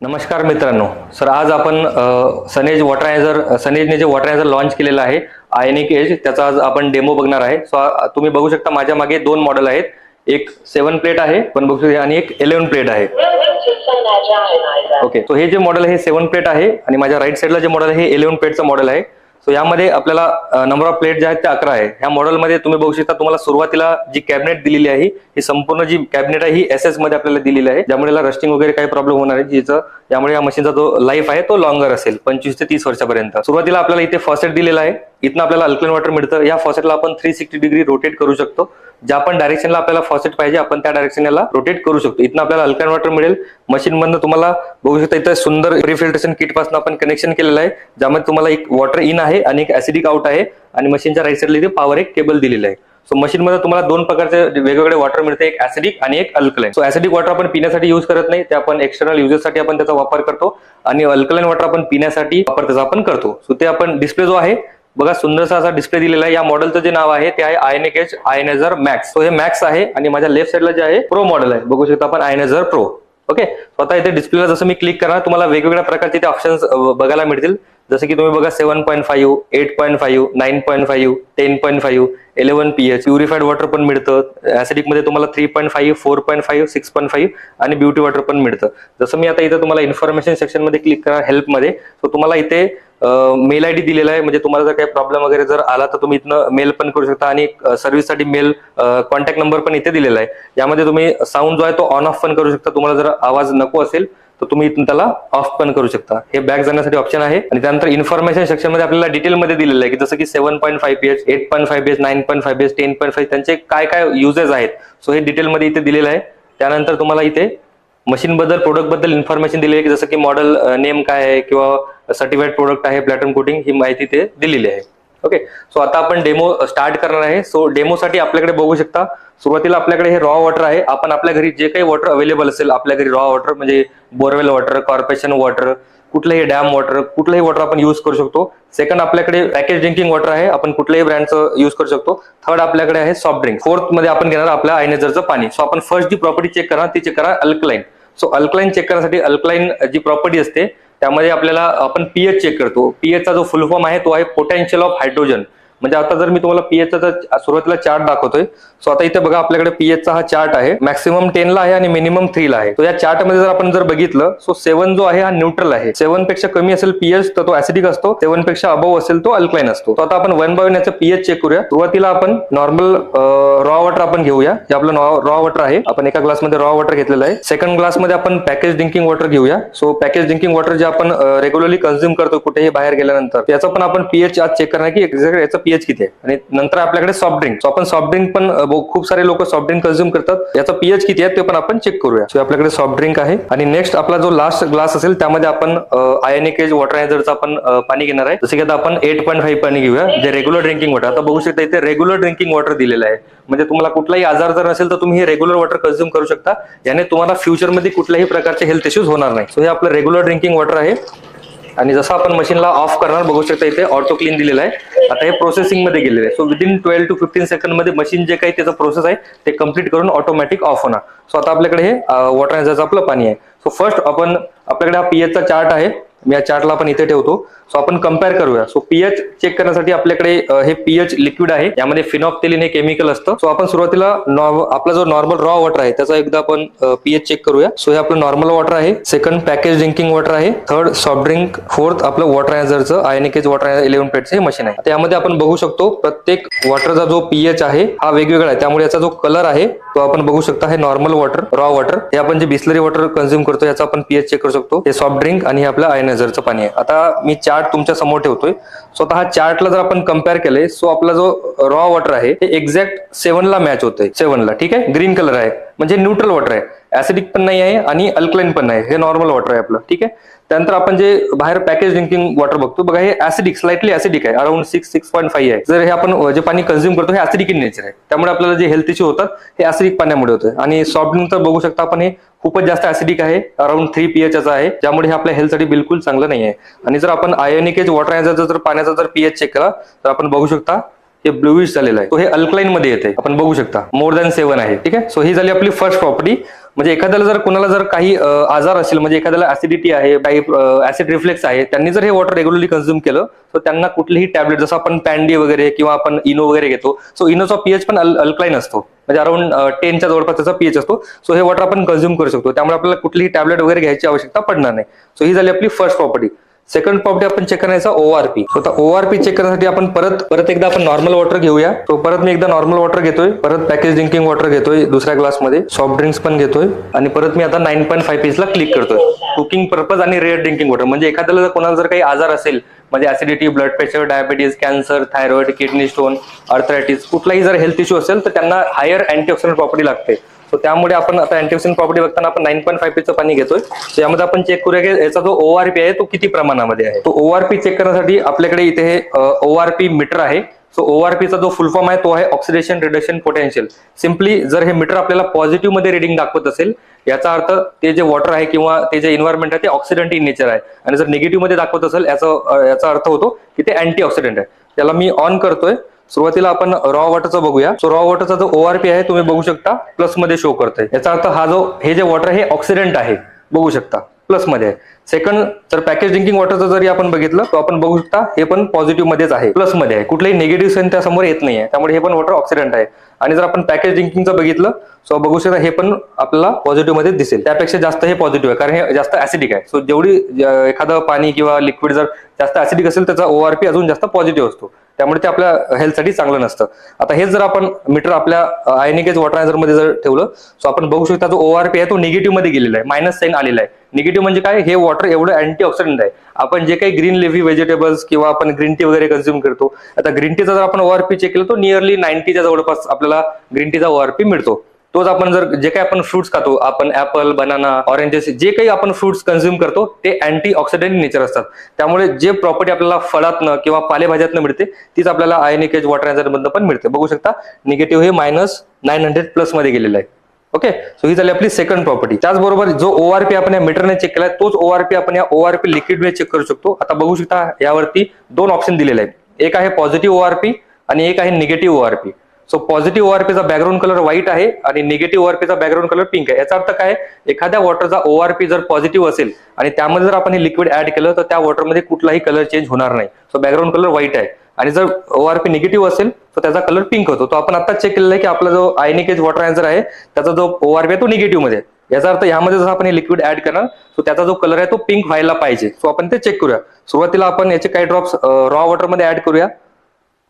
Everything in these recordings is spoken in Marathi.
नमस्कार मित्रांनो. सर आज आपण सनेजने जे वॉटर अनालायझर लॉन्च केलेलं आहे आयनिक एज, त्याचा आज आपण डेमो बघणार आहे. सो तुम्ही बघू शकता माझ्या मागे दोन मॉडेल आहेत. एक 7 प्लेट आहे पण बघू शकता आणि एक 11 प्लेट आहे. ओके, तो हे जे मॉडेल आहे 7 प्लेट आहे आणि माझ्या राईट साईडला जे मॉडेल आहे 11 प्लेटचं मॉडेल आहे. सो यामध्ये आपल्याला नंबर ऑफ प्लेट जे आहेत ते 11 आहे. ह्या मॉडेलमध्ये तुम्ही बघू शकता तुम्हाला सुरुवातीला जी कॅबिनेट दिलेली आहे ही संपूर्ण जी कॅबिनेट आहे ही SS मध्ये आपल्याला दिलेली आहे, ज्यामुळे याला रस्टिंग वगैरे काही प्रॉब्लेम होणार आहे, जिचं यामुळे या मशीनचा जो लाईफ आहे तो लॉंगर असेल 25 ते 30 वर्षापर्यंत. सुरुवातीला आपल्याला इथे फॉसेट दिलेला आहे. इथनं आपल्याला अल्कलाइन वॉटर मिळतं. या फॉसेटला आपण 360 डिग्री रोटेट करू शकतो. ज्या पण डायरेक्शनला आपल्याला फॉसेट पाहिजे आपण त्या डायरेक्शनला रोटेट करू शकतो. इथनं आपल्याला अल्कलाइन वॉटर मिळेल. मशीन मधनं तुम्हाला बघू शकता इथं सुंदर प्रीफिल्ट्रेशन किट पासून आपण कनेक्शन केलेलं आहे, ज्यामध्ये तुम्हाला एक वॉटर इन आहे आणि एक ऍसिडिक आउट आहे आणि मशीनच्या राईट साईडला इथे पॉवर एक केबल दिलेलं आहे. सो मशीन मध्ये तुम्हाला दोन प्रकारचे वेगवेगळे वॉटर मिळते, एक ऍसिडिक आणि एक अल्कलाइन. सो ऍसिडिक वॉटर आपण पिण्यासाठी यूज करत नाही, ते आपण एक्सटर्नल युजेससाठी आपण त्याचा वापर करतो आणि अल्कलाइन वॉटर आपण पिण्यासाठी वापर त्याचा आपण करतो. सो ते आपण डिस्प्ले जो आहे बघा सुंदरसा असा डिस्प्ले दिलेला आहे. या मॉडेलचं जे नाव आहे ते आहे आयनिक एज आयनायझर मॅक्स. सो हे मॅक्स आहे आणि माझ्या लेफ्ट साईडला जे आहे प्रो मॉडेल आहे, बघू शकता आपण आयनायझर प्रो. ओके, स्वतः इथे डिस्प्लेला जसं मी क्लिक करणार तुम्हाला वेगवेगळ्या प्रकारचे इथे ऑप्शन्स बघायला मिळतील. जसं की तुम्ही बघा 7.5, 8.5, 9.5, 10.5, 11 pH, प्युरिफाईड वॉटर पण मिळतं. ऍसिडिक मध्ये तुम्हाला 3.5, 4.5, 6.5 आणि ब्युटी वॉटर पण मिळतं. जसं मी आता इथे तुम्हाला इन्फॉर्मेशन सेक्शन मध्ये क्लिक करा हेल्प मध्ये, सो तुम्हाला इथे मेल आयडी दिलेला आहे. म्हणजे तुम्हाला जर काही प्रॉब्लेम वगैरे जर आला तर तुम्ही इथनं मेल पण करू शकता आणि सर्व्हिससाठी मेल कॉन्टॅक्ट नंबर पण इथे दिलेला आहे. यामध्ये तुम्ही साऊंड जो आहे तो ऑन ऑफ पण करू शकता. तुम्हाला जर आवाज नको असेल तर तुम्ही इथून त्याला ऑफ पण करू शकता. हे बॅक जाण्यासाठी ऑप्शन आहे. आणि त्यानंतर इन्फॉर्मेशन सेक्शन मध्ये आपल्याला डिटेल मध्ये दिलेलं आहे की जसं की 7.5 pH, 8.5 pH, 9.5 pH, 10.5 त्यांचे काय काय युजेस आहेत. सो हे डिटेल मध्ये इथे दिलेलं आहे. त्यानंतर तुम्हाला इथे मशीन बद्दल प्रोडक्ट बद्दल इन्फॉर्मेशन दिली आहे की जसं की मॉडेल नेम काय आहे किंवा सर्टिफाईड प्रोडक्ट आहे, प्लॅटिनम कोटिंग, ही माहिती ते दिलेली आहे. ओके, सो आता आपण डेमो स्टार्ट करणार आहे. सो डेमोसाठी आपल्याकडे बघू शकता सुरुवातीला आपल्याकडे हे रॉ वॉटर आहे. आपण आपल्या घरी जे काही वॉटर अवेलेबल असेल आपल्या घरी रॉ वॉटर म्हणजे बोरवेल वॉटर, कॉर्पोरेशन वॉटर, कुठलंही डॅम वॉटर, कुठलंही वॉटर आपण युज करू शकतो. सेकंड आपल्याकडे पॅकेज ड्रिंकिंग वॉटर आहे, आपण कुठल्याही ब्रँडचं युज करू शकतो. थर्ड आपल्याकडे आहे सॉफ्ट ड्रिंक. फोर्थ मध्ये आपण घेणार आपल्या आयनायझरचं पाणी. सो आपण फर्स्ट जी प्रॉपर्टी चेक करणार ती चेक करा अल्कलाइन. सो अल्कलाइन चेक करण्यासाठी अल्कलाइन जी प्रॉपर्टी असते त्यामध्ये आपल्याला आपण पीएच चेक करतो. पीएचचा जो फुल फॉर्म आहे तो आहे पोटेन्शियल ऑफ हायड्रोजन. म्हणजे आता जर मी तुम्हाला पीएचचा सुरुवातीला चार्ट दाखवतोय. सो आता इथे बघा आपल्याकडे पीएचचा हा चार्ट आहे. मॅक्सिमम 10 ला आहे आणि मिनिमम 3 ला आहे. तो या चार्ट मध्ये जर आपण बघितलं सो 7 जो आहे हा न्यूट्रल आहे. 7 पेक्षा कमी असेल पीएच तर तो ऍसिडिक असतो, 7 पेक्षा अबव असेल तो अल्कलाइन असतो. तो आता आपण 1 बाय 1 याचं पीएच चेक करूया. सुरुवातीला आपण नॉर्मल रॉ वॉटर आपण घेऊया. हे आपलं रॉ वॉटर आहे. आपण एका ग्लासमध्ये रॉ वॉटर घेतलेलं आहे. सेकंड ग्लासमध्ये आपण पॅकेज ड्रिंकिंग वॉटर घेऊया. सो पॅकेज ड्रिंकिंग वॉटर जे आपण रेग्युलरली कन्झ्युम करतो कुठेही बाहेर गेल्यानंतर त्याचं पण आपण पीएच आज चेक करणार की एक्झॅक्ट याचं पीएच किती आहे. आणि नंतर आपल्याकडे सॉफ्ट ड्रिंक. सो आपण सॉफ्ट ड्रिंक पण खूप सारे लोक सॉफ्ट ड्रिंक कन्झ्युम करतात, याचा पीएच किती आहे ते पण आपण चेक करूया. सो आपल्याकडे सॉफ्ट ड्रिंक आहे आणि नेक्स्ट आपला जो लास्ट ग्लास असेल त्यामध्ये आपण आयनिक एज वॉटर अनालायझरचं आपण पाणी घेणार आहे. जसं की आता आपण 8.5 पाणी घेऊया जे रेग्युलर ड्रिंकिंग वॉटर. आता बघू शकता इथे रेग्युलर ड्रिंकिंग वॉटर दिलेलं आहे. म्हणजे तुम्हाला कुठलाही आजार जर नसेल तर तुम्ही हे रेग्युलर वॉटर कन्झ्युम करू शकता. याने तुम्हाला फ्युचरमध्ये कुठल्याही प्रकारचे हेल्थ इश्यूज होणार नाही. सो हे आपलं रेग्युलर ड्रिंकिंग वॉटर आहे. आणि जसं आपण मशीनला ऑफ करणार बघू शकता इथे ऑटो क्लीन दिलेलं आहे. आता हे प्रोसेसिंग मध्ये गेलेलं आहे. सो विदिन 12 to 15 सेकंड मध्ये मशीन जे काही त्याचा प्रोसेस आहे ते कम्प्लीट करून ऑटोमॅटिक ऑफ होणार. सो आता आपल्याकडे हे वॉटर अनालायझरचं आपलं पाणी आहे. सो फर्स्ट आपण आपल्याकडे हा पीएचचा चार्ट आहे. मी या चार्टला आपण इथे ठेवतो. सो आपण कम्पेअर करूया. सो पीएच चेक करण्यासाठी आपल्याकडे हे पीएच लिक्विड आहे. यामध्ये फिनॉफ्थेलिन हे केमिकल असतं. सो आपण सुरुवातीला आपला जो नॉर्मल रॉ वॉटर आहे त्याचा एकदा आपण पीएच चेक करूया. सो हे आपलं नॉर्मल वॉटर आहे. सेकंड पॅकेज ड्रिंकिंग वॉटर आहे. Third soft drink. फोर्थ आपलं वॉटर अनालायझरचं आयनिक एज वॉटर 11 प्लेटचं हे मशीन आहे. त्यामध्ये आपण बघू शकतो प्रत्येक वॉटरचा जो पीएच आहे हा वेगवेगळा आहे. त्यामुळे याचा जो कलर आहे तो आपण बघू शकता. हे नॉर्मल वॉटर, रॉ वॉटर, हे आपण जे बिस्लरी वॉटर कन्झ्युम करतो याचा आपण पीएच चेक करू शकतो. हे सॉफ्ट ड्रिंक आणि हे आपलं आयनायझरचं पाणी आहे. आता मी चार्ट तुमच्या समोर ठेवतोय. सो आता हा चार्टला जर आपण कम्पेअर केले सो आपला जो रॉ वॉटर आहे ते एक्झॅक्ट 7 ला मॅच होतंय. 7 ला ठीक आहे. ग्रीन कलर आहे म्हणजे न्यूट्रल वॉटर आहे. ऍसिडिक पण नाही आहे आणि अल्कलाइन पण नाही. हे नॉर्मल वॉटर आहे आपलं ठीक आहे. त्यानंतर आपण जे बाहेर पॅकेज ड्रिंकिंग वॉटर बघतो बघा हे ऍसिडिक, स्लाइटली ऍसिडिक आहे. अराउंड 6.5 आहे. जर हे आपण जे पाणी कन्झ्युम करतो हे ऍसिडिक इन नेचर आहे. त्यामुळे आपल्याला जे हेल्थ इश्यू होतात हे ऍसिडिक पाण्यामुळे होतं. आणि सॉफ्ट ड्रिंक तर बघू शकता आपण हे खूपच जास्त ऍसिडिक आहे. अराउंड 3 pH आहे, ज्यामुळे हे आपल्या हेल्थसाठी बिलकुल चांगलं नाही आहे. आणि जर आपण आयनिक एज वॉटर अनालायझरचा जर पाण्याचा जर पीएच चेक केला तर आपण बघू शकता हे ब्लूइश झालेलं आहे. तो हे अल्कलाइन मध्ये येते, आपण बघू शकता मोर दॅन 7 आहे. ठीक आहे. सो ही झाली आपली फर्स्ट प्रॉपर्टी. म्हणजे एखाद्याला जर कोणाला जर काही आजार असेल, म्हणजे एखाद्याला ऍसिडिटी आहे, काही ऍसिड रिफ्लेक्स आहे, त्यांनी जर हे वॉटर रेग्युलरली कन्झ्युम केलं तर त्यांना कुठलीही टॅबलेट, जसं आपण पॅन्डी वगैरे किंवा आपण इनो वगैरे घेतो, सो इनोचा पीएच पण अल्कलाइन असतो, म्हणजे अराउंड 10च्या जवळपास त्याचा पीएच असतो. सो हे वॉटर आपण कन्झ्युम करू शकतो, त्यामुळे आपल्याला कुठलीही टॅबलेट वगैरे घ्यायची आवश्यकता पडणार नाही. सो ही झाली आपली फर्स्ट प्रॉपर्टी. सेकंड प्रॉपर्टी आपण चेक करायचा ओआरपी. आता ओआरपी चेक करण्यासाठी आपण परत एकदा आपण नॉर्मल वॉटर घेऊया. तो परत मी एकदा नॉर्मल वॉटर घेतोय, परत पॅकेज ड्रिंकिंग वॉटर घेतोय दुसऱ्या ग्लासमध्ये, सॉफ्ट ड्रिंक्स पण घेतोय आणि परत मी आता 9.5 पीएच ला क्लिक करतोय. कुकिंग पर्पज आणि रेअर ड्रिंकिंग वॉटर. म्हणजे एखाद्याला जर कोणाला जर काही आजार असेल, म्हणजे acidity, blood pressure, diabetes, cancer, thyroid, kidney stone, arthritis, कुठलाही जर हेल्थ इश्यू असेल तर त्यांना हायर अँटीऑक्सिडंट प्रॉपर्टी लागते. सो त्यामुळे आपण आता अँटीऑक्सिडंट प्रॉपर्टी बघताना आपण 9.5 पीएच पाणी घेतोय. सो यामध्ये आपण चेक करूया की याचा जो ओआरपी आहे तो किती प्रमाणामध्ये आहे. तो ओआरपी चेक करण्यासाठी आपल्याकडे इथे हे ओआरपी मीटर आहे. सो ओआरपीचा जो फुल फॉर्म आहे तो आहे ऑक्सिडेशन रिडक्शन पोटेन्शियल. सिम्पली जर हे मीटर आपल्याला पॉझिटिव्ह मध्ये रिडिंग दाखवत असेल, याचा अर्थ ते जे वॉटर आहे किंवा ते जे एन्व्हायरमेंट आहे ते ऑक्सिडंट इन नेचर आहे. आणि जर निगेटिव्ह मध्ये दाखवत असेल याचा अर्थ होतो की ते अँटी ऑक्सिडंट आहे. त्याला मी ऑन करतोय. सुरुवातीला आपण रॉ वॉटरचा बघूया. सो रॉ वॉटरचा जो ओआरपी आहे तुम्ही बघू शकता प्लस मध्ये शो करतोय. याचा अर्थ हे जे वॉटर हे ऑक्सिडंट आहे, बघू शकता प्लस मध्ये आहे. सेकंड, जर पॅकेज ड्रिंकिंग वॉटरचं जरी आपण बघितलं तर आपण बघू शकता हे पण पॉझिटिव्ह मध्येच आहे, प्लस मध्ये आहे, कुठलेही निगेटिव्ह साइन त्यासमोर येत नाहीये, त्यामुळे हे पण वॉटर ऑक्सिडंट आहे. आणि जर आपण पॅकेज ड्रिंकिंगचं बघितलं सो बघू शकता हे पण आपल्याला पॉझिटिव्ह मध्ये दिसेल, त्यापेक्षा जास्त हे पॉझिटिव्ह आहे कारण हे जास्त ऍसिडिक आहे. सो जेवढी एखादं पाणी किंवा लिक्विड जर जास्त ऍसिडिक असेल त्याचा ओआरपी अजून जास्त पॉझिटिव्ह असतो, त्यामुळे ते आपल्या हेल्थसाठी चांगलं नसतं. आता हेच जर आपण मीटर आपल्या आयनिक वॉटरायझर मध्ये जर ठेवलं सो आपण बघू शकता जो ओआरपी आहे तो निगेटिव्ह मध्ये गेलेला आहे, मायनस साइन आलेला आहे. निगेटिव्ह म्हणजे काय, हे वॉटर एवढं अँटीऑक्सिडंट आहे. आपण जे काही ग्रीन लिव्ही व्हेजिटेबल्स किंवा आपण ग्रीन टी वगैरे कन्झ्युम करतो, आता ग्रीन टीचा जर आपण ओआरपी चेक केलं तो नियरली 90च्या जवळपास आपल्याला ग्रीन टीचा ओआरपी मिळतो. तोच आपण जर जे काही आपण फ्रुट्स खातो, आपण ऍपल, बनाना, ऑरेंजेस, जे काही आपण फ्रुट्स कन्झ्युम करतो ते अँटी ऑक्सिडंट नेचर असतात. त्यामुळे जे प्रॉपर्टी आपल्याला फळातनं किंवा पालेभाज्यातनं मिळते तीच आपल्याला आयनिक एज वॉटरायझर मधनं पण मिळते. बघू शकता निगेटिव्ह हे -900 प्लस मध्ये गेलेलं आहे. ओके, सो ही झाली आपली सेकंड प्रॉपर्टी. त्याचबरोबर जो ओआरपी आपण या मीटरने चेक केलाय तोच ओआरपी आपण या ओआरपी लिक्विडने चेक करू शकतो. आता बघू शकता यावरती 2 ऑप्शन दिलेले आहेत, एक आहे पॉझिटिव्ह ओआरपी आणि एक आहे निगेटिव्ह ओआरपी. सो पॉझिटिव्ह ओआरपीचा बॅकग्राऊंड कलर व्हाईट आहे आणि निगेटिव्ह ओआरपीचा बॅकग्राऊंड कलर पिंक आहे. याचा अर्थ काय, एखाद्या वॉटरचा ओआरपी जर पॉझिटिव्ह असेल आणि त्यामध्ये जर आपण हे लिक्विड ऍड केलं तर त्या वॉटरमध्ये कुठलाही कलर चेंज होणार नाही. सो बॅकग्राऊंड कलर व्हाईट आहे. आणि जर ओआरपी निगेटिव्ह असेल तर त्याचा कलर पिंक होतो. तो आपण आता चेक केलेला आहे की आपला जो आयनिक एज वॉटरायझर आहे त्याचा जो ओआरपी आहे तो निगेटिव्ह मध्ये. याचा अर्थ यामध्ये जर आपण हे लिक्विड ऍड करणार सो त्याचा जो कलर आहे तो पिंक व्हायला पाहिजे. सो आपण ते चेक करूया. सुरुवातीला आपण याचे काही ड्रॉप्स रॉ वॉटर मध्ये ऍड करूया.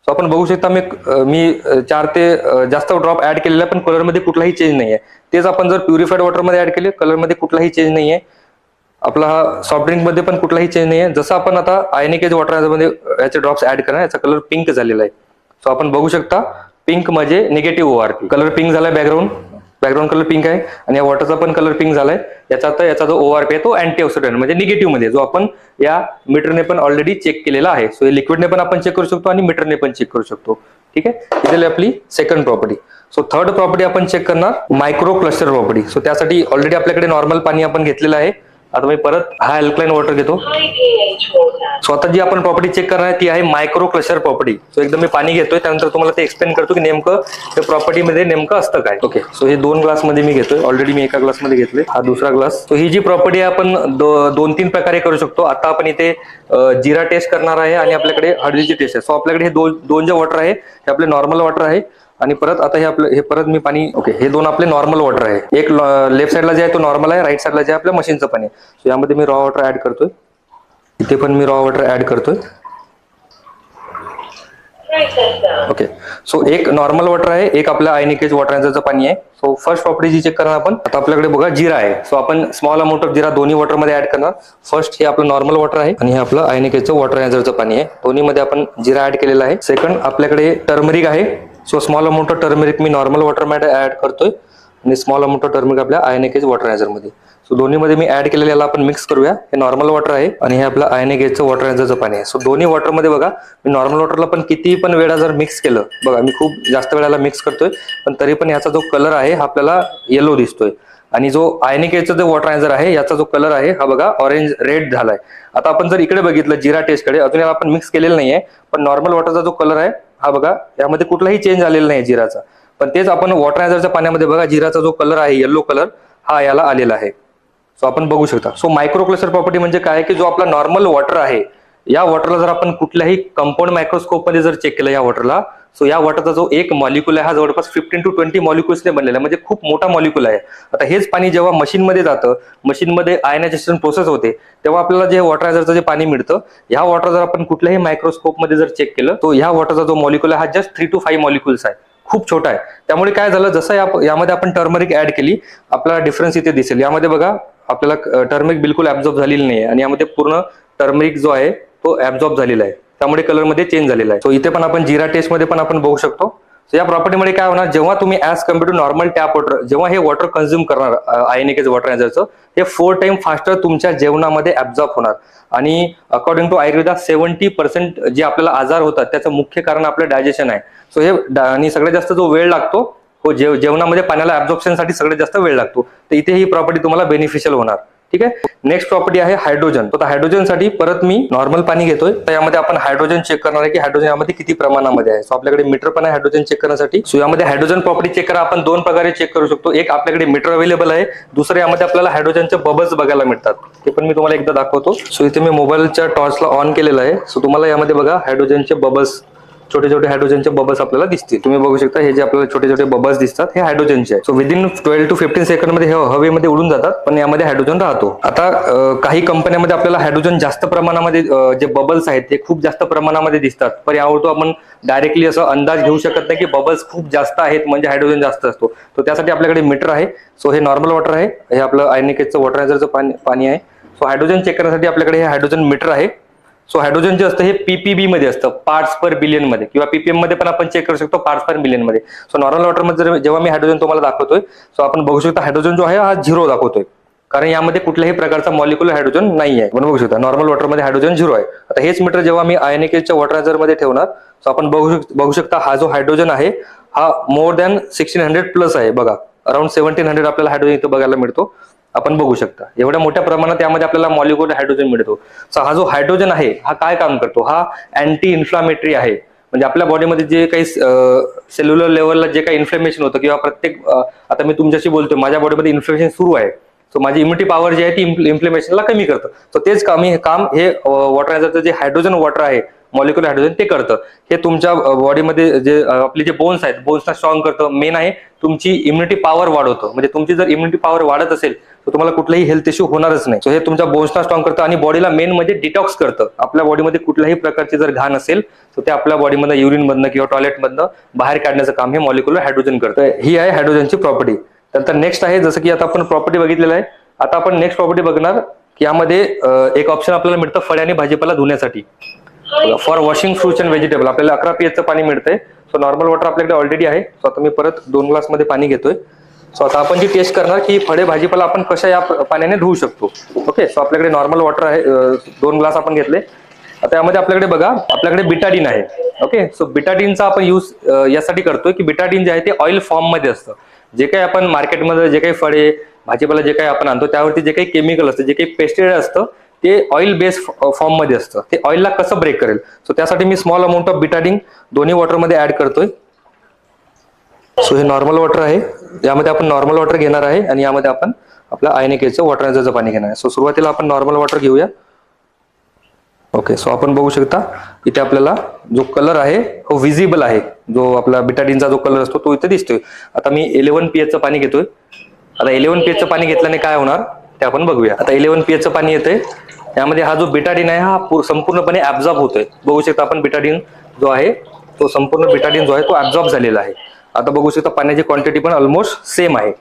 सो आपण बघू शकता मी 4 ते जास्त ड्रॉप ऍड केलेला पण कलर मध्ये कुठलाही चेंज नाहीये. तेच आपण जर प्युरिफाईड वॉटर मध्ये ऍड केले कलर मध्ये कुठलाही चेंज नाहीये. आपला हा सॉफ्ट ड्रिंक मध्ये पण कुठलाही चेंज नाहीये. जसं आपण आता आयनिक एज वॉटरायझर मध्ये याचे ड्रॉप्स ऍड करणार याचा कलर पिंक झालेला आहे. सो आपण बघू शकता पिंक म्हणजे निगेटिव्ह ओआरपी, कलर पिंक झालाय, बॅकग्राऊंड कलर पिंक आहे आणि या वॉटरचा पण कलर पिंक झालाय. याचा अर्थ याचा जो ओआरपी आहे तो अँटीऑक्सिडंट म्हणजे निगेटिव्ह मध्ये, जो आपण या मीटरने पण ऑलरेडी चेक केलेला आहे. सो हे लिक्विडने पण आपण चेक करू शकतो आणि मीटरने पण चेक करू शकतो. ठीक आहे, ही झाली आपली second property. So third property आपण चेक करणार मायक्रो क्लस्टर प्रॉपर्टी. सो त्यासाठी ऑलरेडी आपल्याकडे नॉर्मल पाणी आपण घेतलेलं आहे. आता मी परत हा अल्कलाइन वॉटर घेतो. सो आता जी आपण प्रॉपर्टी चेक करणार ती आहे मायक्रो क्लस्टर प्रॉपर्टी. सो एकदम मी पाणी घेतोय त्यानंतर तुम्हाला ते एक्सप्लेन करतो की नेमकं त्या प्रॉपर्टी मध्ये नेमकं असतं काय. ओके, सो हे 2 ग्लास मध्ये मी घेतोय, ऑलरेडी मी एका ग्लास मध्ये घेतले, हा दुसरा ग्लास. सो ही जी प्रॉपर्टी आहे आपण 2-3 प्रकारे करू शकतो. आता आपण इथे जिरा टेस्ट करणार आहे आणि आपल्याकडे हळदीची टेस्ट आहे. सो आपल्याकडे हे दोन जे वॉटर आहे हे आपले नॉर्मल वॉटर आहे आणि परत आता हे परत मी पाणी, ओके, हे 2 आपले नॉर्मल वॉटर आहे. एक लेफ्ट साइडला जे आहे तो नॉर्मल आहे, राईट साइडला जे आहे आपल्या मशीनचं पाणी आहे. सो यामध्ये मी रॉ वॉटर ऍड करतोय, इथे पण मी रॉ वॉटर ऍड करतोय. ओके, सो एक नॉर्मल वॉटर आहे, एक आपल्या आयनिक एज वॉटरायझरचं पाणी आहे. सो फर्स्ट प्रॉपर्टी जी चेक करणार आपण, आता आपल्याकडे बघा जिरा आहे. सो आपण स्मॉल अमाऊंट ऑफ जिरा दोन्ही वॉटर मध्ये ऍड करणार. फर्स्ट हे आपलं नॉर्मल वॉटर आहे आणि हे आपलं आयनिक एजचं वॉटरायझरचं पाणी आहे. दोन्ही मध्ये आपण जिरा ऍड केलेला आहे. सेकंड आपल्याकडे टर्मरिक आहे. So small amount of turmeric me normal water मध्ये ऍड करतोय आणि स्मॉल अमाऊंट ऑफ टर्मरिक आपल्या आयनिक एज वॉटरायझर मध्ये. सो दोन्ही मध्ये मी ऍड केलेलं आपण मिक्स करूया. हे नॉर्मल वॉटर आहे आणि हे आपलं आयनिक एजचं वॉटरायझरचं पाणी आहे. सो दोन्ही वॉटर मध्ये बघा मी नॉर्मल वॉटरला पण किती पण वेळा जर मिक्स केलं, बघा मी खूप जास्त वेळाला मिक्स करतोय पण तरी पण याचा जो कलर आहे हा आपल्याला येलो दिसतोय. आणि जो आयनिक एजचं जो वॉटरायझर आहे याचा जो कलर आहे हा बघा ऑरेंज रेड झालाय. आता आपण जर इकडे बघितलं जिरा टेस्ट कडे, अजून याला आपण मिक्स केलेलं नाहीये पण नॉर्मल वॉटरचा जो कलर आहे हा बघा यामध्ये कुठलाही चेंज आलेला नाही जिराचा, पण तेच आपण वॉटर अनालायझरच्या पाण्यामध्ये बघा जिराचा जो कलर आहे येलो कलर हा याला आलेला आहे. सो आपण बघू शकता. सो मायक्रो क्लस्टर प्रॉपर्टी म्हणजे काय की जो आपला नॉर्मल वॉटर आहे या वॉटरला जर आपण कुठल्याही कंपाऊंड मायक्रोस्कोप मध्ये जर चेक केलं या वॉटरला, सो या वॉटरचा जो एक मॉलिक्यूल आहे हा जवळपास 15 to 20 मॉलिक्युल्सने बनलेला आहे, म्हणजे खूप मोठा मॉलिक्यूल आहे. आता हेच पाणी जेव्हा मशीनमध्ये जातं, मशीनमध्ये आयनायझेशन प्रोसेस होते, तेव्हा आपल्याला जे वॉटर अनालायझरचं जे पाणी मिळतं, ह्या वॉटर जर आपण कुठल्याही मायक्रोस्कोप मध्ये जर चेक केलं तो ह्या वॉटरचा जो मॉलिक्यूल आहे हा जस्ट 3 to 5 मॉलिक्युल्स आहे, खूप छोटा आहे. त्यामुळे काय झालं, जसं यामध्ये आपण टर्मरिक ऍड केली आपल्याला डिफरन्स इथे दिसेल. यामध्ये बघा आपल्याला टर्मरिक बिलकुल ऍब्झॉर्ब झालेली नाही आणि यामध्ये पूर्ण टर्मरिक जो आहे तो ऍब्झॉर्ब झालेला आहे, त्यामुळे कलर मध्ये चेंज झालेला आहे. सो इथे पण आपण जिरा टेस्ट मध्ये पण आपण बघू शकतो. सो या प्रॉपर्टीमध्ये काय होणार, जेव्हा तुम्ही as compare to normal tap water जेव्हा हे वॉटर कन्झ्युम करणार आयनिक वॉटर अनालायझरचं, हे 4 टाइम फास्टर तुमच्या जेवणामध्ये ऍब्झॉर्ब होणार. आणि अकॉर्डिंग टू आयुर्वेदा 70% जे आपल्याला आजार होतात त्याचं मुख्य कारण आपलं डायजेशन आहे. सो हे आणि सगळ्यात जास्त जो वेळ लागतो हो जेवणामध्ये पाण्याला ऍब्झॉर्प्शनसाठी सगळ्यात जास्त वेळ लागतो, तर इथे ही प्रॉपर्टी तुम्हाला बेनिफिशियल होणार. ठीक आहे. नेक्स्ट प्रॉपर्टी आहे हायड्रोजन. तर हायड्रोजनसाठी परत मी नॉर्मल पाणी घेतोय, तर यामध्ये आपण हायड्रोजन चेक करणार आहे की हायड्रोजन यामध्ये किती प्रमाणामध्ये आहे. सो आपल्याकडे मीटर पण आहे हायड्रोजन चेक करण्यासाठी. सो यामध्ये हायड्रोजन प्रॉपर्टी चेक करा आपण 2 प्रकारे चेक करू शकतो. एक आपल्याकडे मीटर अवेलेबल आहे, दुसरे यामध्ये आपल्याला हायड्रोजनचे बबल्स बघायला मिळतात, ते पण मी तुम्हाला एकदा दाखवतो. सो इथे मी मोबाईलच्या टॉर्चला ऑन केलेला आहे. सो तुम्हाला यामध्ये बघा हायड्रोजनचे बबल्स, छोटे छोटे हायड्रोजनचे बबल्स आपल्याला दिसतील. तुम्ही बघू शकता हे जे आपल्याला छोटे छोटे बबल्स दिसतात हे हायड्रोजनचे आहे. सो विदिन 12 to 15 सेकंड मध्ये हे हवेमध्ये उडून जातात, पण यामध्ये हायड्रोजन राहतो. आता काही कंपन्यांमध्ये आपल्याला हायड्रोजन जास्त प्रमाणामध्ये जे बबल्स आहेत ते खूप जास्त प्रमाणामध्ये दिसतात, पण यावर तो आपण डायरेक्टली असं अंदाज घेऊ शकत नाही की बबल्स खूप जास्त आहेत म्हणजे हायड्रोजन जास्त असतो. तर त्यासाठी आपल्याकडे मीटर आहे. सो हे नॉर्मल वॉटर आहे, हे आपलं आयनिकेचं वॉटर अनालायझरचं पाणी आहे. सो हायड्रोजन चेक करण्यासाठी आपल्याकडे हे हायड्रोजन मीटर आहे. सो हायड्रोजन जे असतं हे पीपीबी मध्ये असतं, पार्ट्स पर बिलियन मध्ये, किंवा पीपीएम मध्ये पण आपण चेक करू शकतो पार्ट्स पर बिलियन मध्ये. सो नॉर्मल वॉटर मध्ये जेव्हा मी हायड्रोजन तुम्हाला दाखवतोय, सो आपण बघू शकता हायड्रोजन जो आहे हा 0 दाखवतोय, कारण यामध्ये कुठल्याही प्रकारचा मॉलिक्युलर हायड्रोजन नाही आहे. बघू शकता नॉर्मल वॉटर मध्ये हायड्रोजन 0 आहे. आता हेच मीटर जेव्हा मी आयनिकेच्या वॉटर अनालायझर मध्ये ठेवणार, सो आपण बघू शकता हा जो हायड्रोजन आहे हा मोर दॅन 1600 प्लस आहे. बघा अराउंड 1700 आपल्याला हायड्रोजन इथं बघायला मिळतो. आपण बघू शकता एवढ्या मोठ्या प्रमाणात यामध्ये आपल्याला मॉलिक्युलर हायड्रोजन मिळतो. सो हा जो हायड्रोजन आहे हा काय काम करतो, हा अँटी इन्फ्लामेटरी आहे. म्हणजे आपल्या बॉडीमध्ये जे काही सेल्युलर लेवलला जे काही इन्फ्लेमेशन होतं किंवा प्रत्येक आता मी तुमच्याशी बोलतोय माझ्या बॉडीमध्ये इन्फ्लेमेशन सुरू आहे, सो माझी इम्युनिटी पॉवर जी आहे ती इन्फ्लेमेशनला कमी करतं. सो तेच काम हे वॉटर अनालायझरचं जे हायड्रोजन वॉटर आहे मॉलिक्युलर हायड्रोजन ते करतं. हे तुमच्या बॉडीमध्ये जे आपले जे बोन्स आहेत बोन्सला स्ट्रॉंग करतं. मेन आहे तुमची इम्युनिटी पॉवर वाढवतं, म्हणजे तुमची जर इम्युनिटी पॉवर वाढत असेल तर तुम्हाला कुठलाही हेल्थ इश्यू होणारच नाही. सो हे तुमच्या बोन्सला स्ट्रॉंग करतं आणि बॉडीला मेन म्हणजे डिटॉक्स करतं. आपल्या बॉडीमध्ये कुठल्याही प्रकारची जर घाण असेल तर ते आपल्या बॉडीमधनं युरिन मधनं किंवा टॉयलेटमधनं बाहेर काढण्याचं काम हे मॉलिक्युलर हायड्रोजन करतं. ही आहे हायड्रोजनची प्रॉपर्टी. त्यानंतर नेक्स्ट आहे, जसं की आता आपण प्रॉपर्टी बघितलेलं आहे, आता आपण नेक्स्ट प्रॉपर्टी बघणार की यामध्ये एक ऑप्शन आपल्याला मिळतं फळे आणि भाजीपाला धुण्यासाठी. For washing fruits and vegetable आपल्याला 11 pH पाणी मिळतंय. सो नॉर्मल वॉटर आपल्याकडे ऑलरेडी आहे. सो आता मी परत 2 ग्लास मध्ये पाणी घेतोय. सो आता आपण जी टेस्ट करणार की फळे भाजीपाला आपण कशा या पाण्याने धुवू शकतो. ओके. सो आपल्याकडे नॉर्मल वॉटर आहे, 2 ग्लास आपण घेतले. आता यामध्ये आपल्याकडे बघा आपल्याकडे बिटाडीन आहे. ओके. सो बिटाडीनचा आपण यूज यासाठी करतोय की बिटाडीन जे आहे ते ऑइल फॉर्म मध्ये असतं. जे काही आपण मार्केटमध्ये जे काही फळे भाजीपाला जे काही आपण आणतो त्यावरती जे काही केमिकल असतं, जे काही पेस्टिसाइड असतं ते ऑइल बेस्ड फॉर्म मध्ये असतं. ते ऑइलला कसं ब्रेक करेल, सो त्यासाठी मी स्मॉल अमाऊंट ऑफ बिटाडीन दोन्ही वॉटर मध्ये ऍड करतोय. सो हे नॉर्मल वॉटर आहे, यामध्ये आपण नॉर्मल वॉटर घेणार आहे आणि यामध्ये आपण आपल्या आयनिकेचं वॉटर अनालायझरचं पाणी घेणार आहे. सो सुरुवातीला आपण नॉर्मल वॉटर घेऊया. ओके. सो आपण बघू शकता इथे आपल्याला जो कलर आहे हो विजिबल आहे, जो आपला बिटाडीनचा जो कलर असतो तो इथे दिसतोय. आता मी 11 pH पाणी घेतोय. आता 11 pH पाणी घेतल्याने काय होणार ते आपण बघूया. आता 11 pH पाणी येतंय, यामध्ये हा जो बिटाडीन आहे हा संपूर्णपणे ऍब्झॉर्ब होतोय. बघू शकता आपण बिटाडीन जो आहे तो संपूर्ण बिटाडीन जो आहे तो ऍब्झॉर्ब झालेला आहे. आता बघू शकता पाण्याची क्वांटिटी पण ऑलमोस्ट सेम आहे.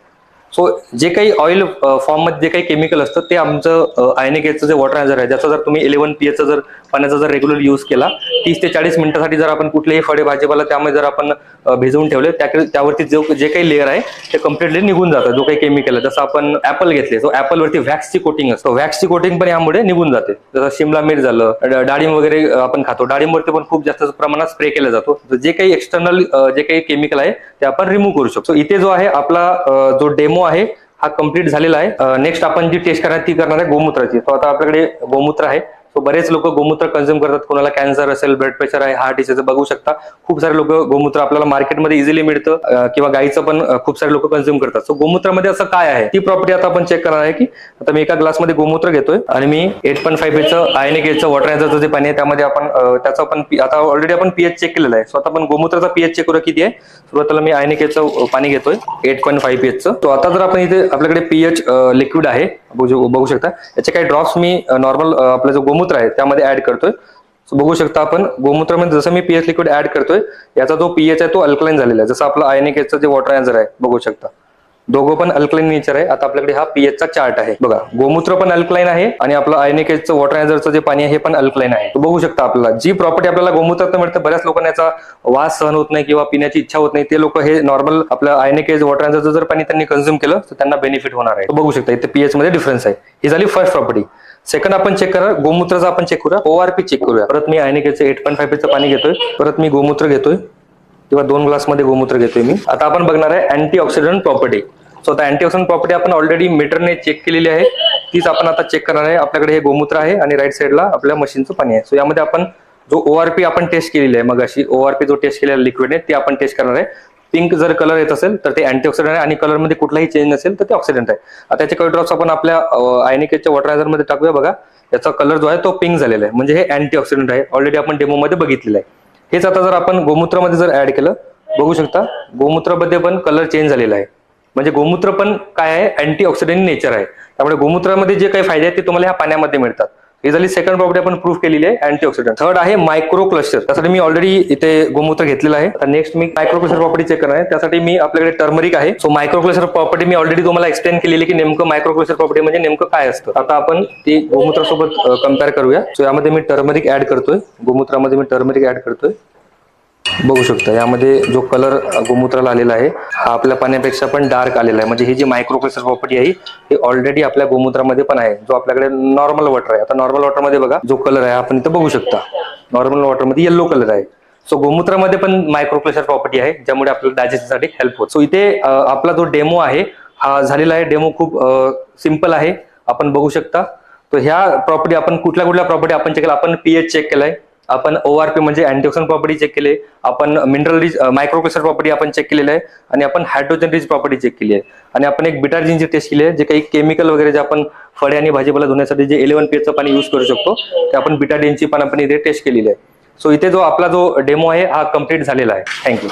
सो जे काही ऑइल फॉर्म मध्ये जे काही केमिकल असतं ते आमचं आयनिकेचं जे वॉटर अनालायझर आहे ज्याचा जर तुम्ही 11 pH जर पाण्याचा जर रेग्युलर यूज केला 30 ते 40 मिनिटांसाठी जर आपण कुठलेही फळे भाजीपाला त्यामध्ये जर आपण भिजवून ठेवले त्यावरती जे काही लेअर आहे ते कम्प्लिटली निघून जातं. जो काही केमिकल आहे जसं आपण ऍपल घेतले सो ऍपल वरती वॅक्सची कोटिंग असतो, वॅक्सची कोटिंग पण यामुळे निघून जाते. जसं शिमला मिर्च झालं, डाळिंब वगैरे आपण खातो, डाळिंबवरती पण खूप जास्त प्रमाणात स्प्रे केला जातो. जे काही एक्सटर्नल जे काही केमिकल आहे ते आपण रिमूव्ह करू शकतो. इथे जो आहे आपला जो डेमो आहे हा कम्प्लीट झालेला आहे. नेक्स्ट आपण जी टेस्ट करणार ती करणार आहे गोमूत्राची. तो आता आपल्याकडे गोमूत्र आहे सो बरेच लोक गोमूत्र कन्झ्युम करतात, कोणाला कॅन्सर असेल, ब्लड प्रेशर आहे, हार्ट डिसीज बघू शकता खूप सारे लोक गोमूत्र आपल्याला मार्केटमध्ये इझिली मिळतं किंवा गाईचं पण खूप सारे लोक कन्झ्युम करतात. सो गोमूत्रामध्ये असं काय आहे ती प्रॉपर्टी आता आपण चेक करणार आहे की आता मी एका ग्लासमध्ये गोमूत्र घेतोय आणि मी 8.5 चं आयनिक एजचं वॉटर एनर्जीचं जे पाणी आहे त्यामध्ये आपण त्याचा आपण आता ऑलरेडी आपण पीएच चेक केलेला आहे. सो आता आपण गोमूत्राचा पीएच चेक करूया किती आहे. सुरुवातीला मी आयनिक एजचं पाणी घेतोय 8.5 पीएचचं. तो आता जर आपण इथे आपल्याकडे पीएच लिक्विड आहे बघू शकता, याचे काही ड्रॉप्स मी नॉर्मल आपला जो गोमूत्र आहे त्यामध्ये ऍड करतोय. बघू शकता आपण गोमूत्रामध्ये जसं मी पीएच लिक्विड ऍड करतोय याचा जो पीएच आहे तो अल्कलाइन झालेला आहे, जसं आपलं आयनिक एजचं जे वॉटर एनर्जी आहे बघू शकता दोघं पण अल्कलाइन नेचर आहे. आता आपल्याकडे हा पीएच चा चार्ट आहे बघा, गोमूत्र पण अल्कलाइन आहे आणि आपलं आयनिक एजचं वॉटर एनर्जीचं जे पाणी आहे हे पण अल्कलाइन आहे. बघू शकता आपल्याला जी प्रॉपर्टी आपल्याला गोमूत्रात मिळते, बऱ्याच लोकांना याचा वास सहन होत नाही किंवा पिण्याची इच्छा होत नाही, ते लोक हे नॉर्मल आपलं आयनिक एज वॉटर एनर्जीचं जर पाणी त्यांनी कन्झ्युम केलं तर त्यांना बेनिफिट होणार आहे. बघू शकता इथे पीएच मध्ये डिफरन्स आहे. ही झाली फर्स्ट प्रॉपर्टी. सेकंड आपण चेक करा गोमूत्राचा आपण चेक करूया, ओआरपी चेक करूया. परत मी आयनिक एजचं 8.5 चं पाणी घेतोय, परत मी गोमूत्र घेतोय किंवा 2 ग्लासमध्ये गोमूत्र घेतोय मी. आता आपण बघणार आहे अँटीऑक्सिडंट प्रॉपर्टी. सो आता अँटीऑक्सिडंट प्रॉपर्टी आपण ऑलरेडी मीटरने चेक केलेली आहे, तीच आपण आता चेक करणार आहे. आपल्याकडे हे गोमूत्र आहे आणि राईट साईडला आपल्या मशीनचं पाणी आहे. सो यामध्ये आपण जो ओआरपी आपण टेस्ट केलेली आहे मग अशी ओआरपी जो टेस्ट केलेला लिक्विड आहे ते आपण टेस्ट करणार आहे. पिंक जर कलर येत असेल तर ते अँटीऑक्सिडंट आहे आणि कलर मध्ये कुठलाही चेंज नसेल तर ते ऑक्सिडंट आहे. आता त्याचे काही ड्रॉप्स आपण आपल्या आयनिक एजच्या वॉटर एनर्जी मध्ये टाकूया. बघा याचा कलर जो आहे तो पिंक झालेला आहे, म्हणजे हे अँटीऑक्सिडंट आहे. ऑलरेडी आपण डेमो मध्ये बघितलेलं आहे. हेच आता जर आपण गोमूत्रामध्ये जर ऍड केलं, बघू शकता गोमूत्रामध्ये पण कलर चेंज झालेला आहे, म्हणजे गोमूत्र पण काय आहे अँटीऑक्सिडंट नेचर आहे. त्यामुळे गोमूत्रामध्ये जे काही फायदे आहेत ते तुम्हाला ह्या पाण्यामध्ये मिळतात. ही झाली सेकंड प्रॉपर्टी आपण प्रूव्ह केलेली आहे अँटीऑक्सिडंट. थर्ड आहे मायक्रो क्लस्टर. त्यासाठी मी ऑलरेडी इथे गोमूत्र घेतलेलं आहे. आता नेक्स्ट मी मायक्रो क्लस्टर प्रॉपर्टी चेक करणार आहे. त्यासाठी मी आपल्याकडे टर्मरिक आहे. सो मायक्रो क्लस्टर प्रॉपर्टी मी ऑलरेडी तुम्हाला एक्सप्लेन केलेली की नेमकं मायक्रो क्लस्टर प्रॉपर्टी म्हणजे नेमकं काय असतं. आता आपण ती गोमूत्रासोबत कम्पेअर करूया. सो यामध्ये मी टर्मरिक ऍड करतोय, गोमूत्रामध्ये मी टर्मरिक ऍड करतोय. बघू शकता यामध्ये जो कलर गोमूत्राला आलेला आहे हा आपल्या पाण्यापेक्षा पण डार्क आलेला आहे, म्हणजे ही जी मायक्रो क्लस्टर प्रॉपर्टी आहे ही ऑलरेडी आपल्या गोमूत्रामध्ये पण आहे, जो आपल्याकडे नॉर्मल वॉटर आहे. आता नॉर्मल वॉटर मध्ये बघा जो कलर आहे आपण इथं बघू शकता, नॉर्मल वॉटर मध्ये येलो कलर आहे. सो गोमूत्रामध्ये पण मायक्रो क्लस्टर प्रॉपर्टी आहे ज्यामुळे आपल्याला डायजेस्टसाठी हेल्प होत. सो इथे आपला जो डेमो आहे हा झालेला आहे. डेमो खूप सिंपल आहे, आपण बघू शकता. तर ह्या प्रॉपर्टी आपण कुठल्या प्रॉपर्टी आपण चेक केला, आपण पीएच चेक केलाय, आपण ओआरपी म्हणजे अँटीऑक्सिडंट प्रॉपर्टी चेक केली, आपण mineral rich micro cluster property आपण चेक केलेली आहे आणि आपण हायड्रोजन रिच प्रॉपर्टी चेक केली आहे आणि आपण एक बिटाडीनची टेस्ट केली आहे. जे काही केमिकल वगैरे जे आपण फळे आणि भाजीपाला धुण्यासाठी जे 11 pH पाणी यूज करू शकतो ते आपण बिटाडीनची पण आपण इथे टेस्ट केलेली आहे. सो इथे जो आपला जो डेमो आहे हा कम्प्लीट झालेला आहे. थँक्यू.